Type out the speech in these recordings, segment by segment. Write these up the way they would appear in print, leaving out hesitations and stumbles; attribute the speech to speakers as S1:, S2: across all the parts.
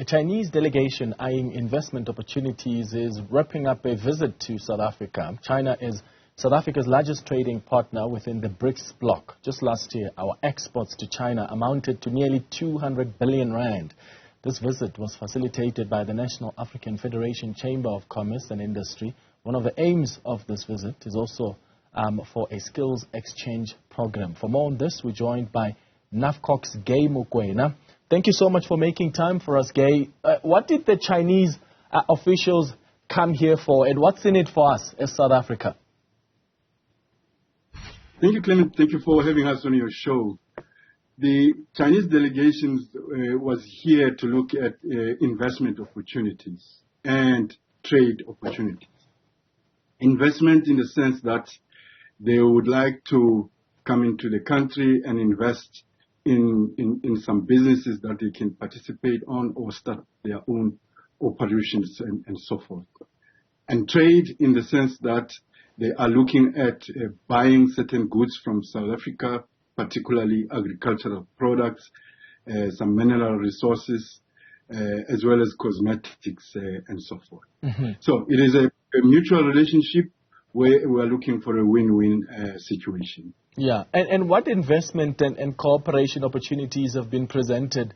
S1: A Chinese delegation eyeing investment opportunities is wrapping up a visit to South Africa. China is South Africa's largest trading partner within the BRICS bloc. Just last year, our exports to China amounted to nearly 200 billion rand. This visit was facilitated by the National African Federation Chamber of Commerce and Industry. One of the aims of this visit is also for a skills exchange program. For more on this, we're joined by NAFCOC's Gay Mokoena. Thank you so much for making time for us, Gay. What did the Chinese officials come here for, and what's in it for us as South Africa?
S2: Thank you, Clement. Thank you for having us on your show. The Chinese delegation was here to look at investment opportunities and trade opportunities. Investment in the sense that they would like to come into the country and invest in some businesses that they can participate on or start their own operations and so forth. And trade in the sense that they are looking at buying certain goods from South Africa, particularly agricultural products, some mineral resources, as well as cosmetics and so forth. Mm-hmm. So it is a mutual relationship where we are looking for a win-win situation.
S1: Yeah, and what investment and cooperation opportunities have been presented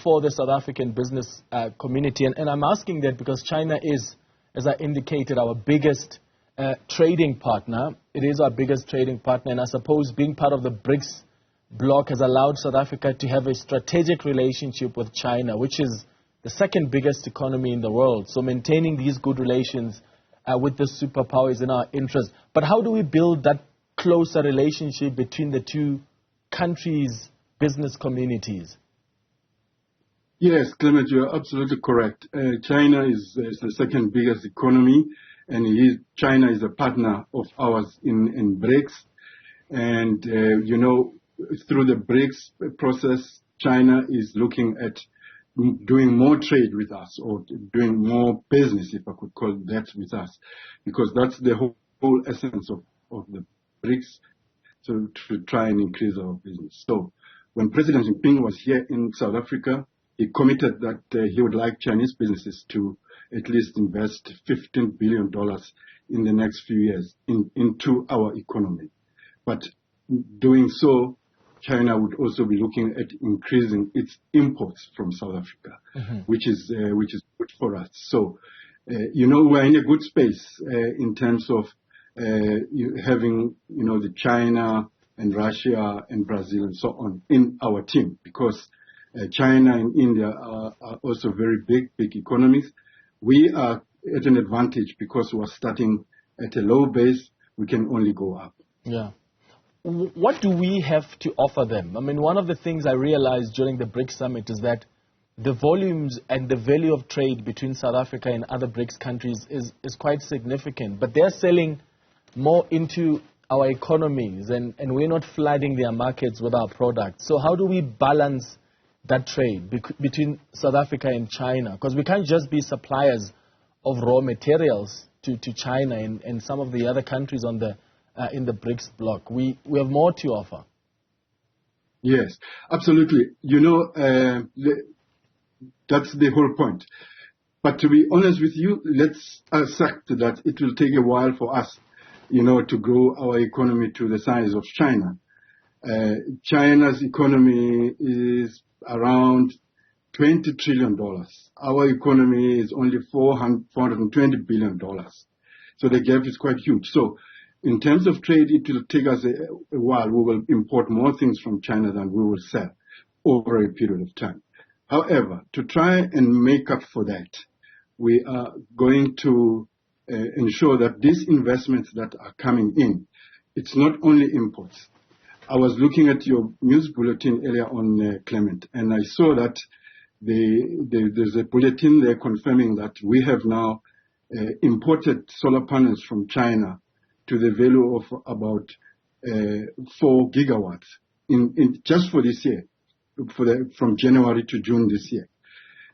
S1: for the South African business community? And I'm asking that because China is, as I indicated, our biggest trading partner. It is our biggest trading partner, and I suppose being part of the BRICS bloc has allowed South Africa to have a strategic relationship with China, which is the second biggest economy in the world. So maintaining these good relations with the superpower is in our interest. But how do we build that closer relationship between the two countries' business communities?
S2: Yes, Clement, you're absolutely correct. China is the second biggest economy, and China is a partner of ours in BRICS. And, through the BRICS process, China is looking at doing more trade with us, or doing more business, if I could call that, with us, because that's the whole essence of the BRICS, to try and increase our business. So when President Jinping was here in South Africa, he committed that he would like Chinese businesses to at least invest $15 billion in the next few years into our economy. But doing so, China would also be looking at increasing its imports from South Africa, mm-hmm. which is good for us. So, we're in a good space in terms of having, the China and Russia and Brazil and so on in our team, because China and India are also very big economies. We are at an advantage because we're starting at a low base. We can only go up.
S1: Yeah. What do we have to offer them? I mean, one of the things I realized during the BRICS summit is that the volumes and the value of trade between South Africa and other BRICS countries is quite significant. But they're selling more into our economies, and we're not flooding their markets with our products. So how do we balance that trade between South Africa and China? Because we can't just be suppliers of raw materials to China and some of the other countries on in the BRICS bloc. We have more to offer.
S2: Yes, absolutely. That's the whole point. But to be honest with you, let's accept that it will take a while for us, to grow our economy to the size of China. China's economy is around $20 trillion. Our economy is only $420 billion. So the gap is quite huge. So in terms of trade, it will take us a while. We will import more things from China than we will sell over a period of time. However, to try and make up for that, we are going to ensure that these investments that are coming in, it's not only imports. I was looking at your news bulletin earlier on, Clement, and I saw that there's a bulletin there confirming that we have now imported solar panels from China to the value of about 4 gigawatts in just for this year, from January to June this year.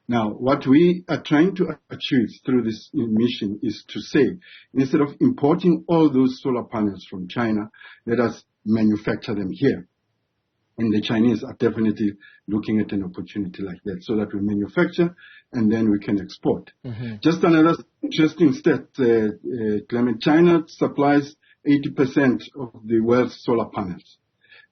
S2: Now, what we are trying to achieve through this mission is to say, instead of importing all those solar panels from China, let us manufacture them here. And the Chinese are definitely looking at an opportunity like that, so that we manufacture and then we can export. Just another interesting stat, Clement, China supplies 80% of the world's solar panels.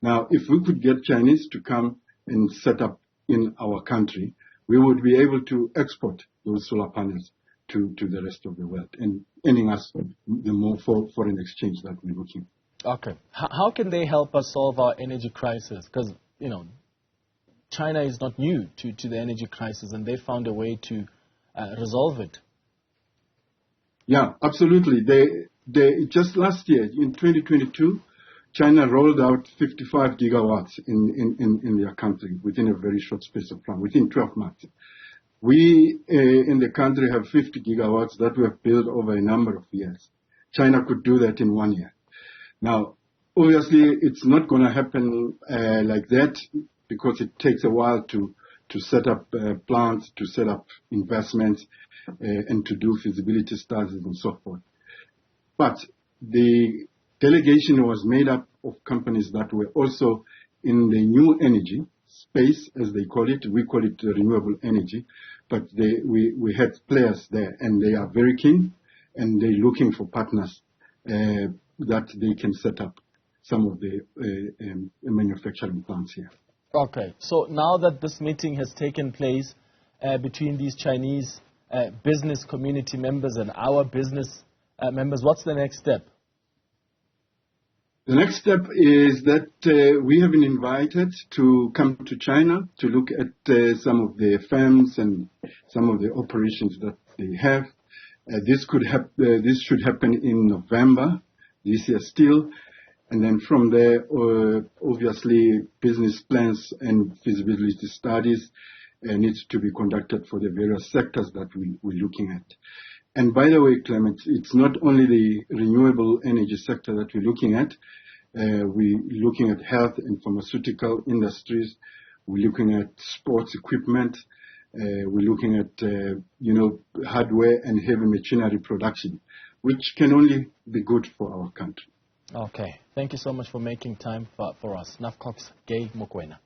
S2: Now, if we could get Chinese to come and set up in our country, we would be able to export those solar panels to the rest of the world and earning us the more foreign exchange that we're looking.
S1: Okay. How can they help us solve our energy crisis? Because, you know, China is not new to the energy crisis, and they found a way to resolve it.
S2: Yeah, absolutely. They just last year, in 2022, China rolled out 55 gigawatts in their country within a very short space of time, within 12 months. We in the country have 50 gigawatts that we have built over a number of years. China could do that in 1 year. Now, obviously, it's not going to happen like that because it takes a while to set up plants, to set up investments, and to do feasibility studies and so forth. But the delegation was made up of companies that were also in the new energy space, as they call it. We call it renewable energy, but we had players there, and they are very keen, and they're looking for partners that they can set up some of the manufacturing plants here.
S1: Okay, so now that this meeting has taken place between these Chinese business community members and our business members, what's the next step?
S2: The next step is that we have been invited to come to China to look at some of the firms and some of the operations that they have. This should happen in November this year still. And then from there, obviously, business plans and feasibility studies needs to be conducted for the various sectors that we're looking at. And by the way, Clement, it's not only the renewable energy sector that we're looking at. We're looking at health and pharmaceutical industries. We're looking at sports equipment. We're looking at, hardware and heavy machinery production, which can only be good for our country.
S1: Okay. Thank you so much for making time for us. Nafcox Gay Mokoena.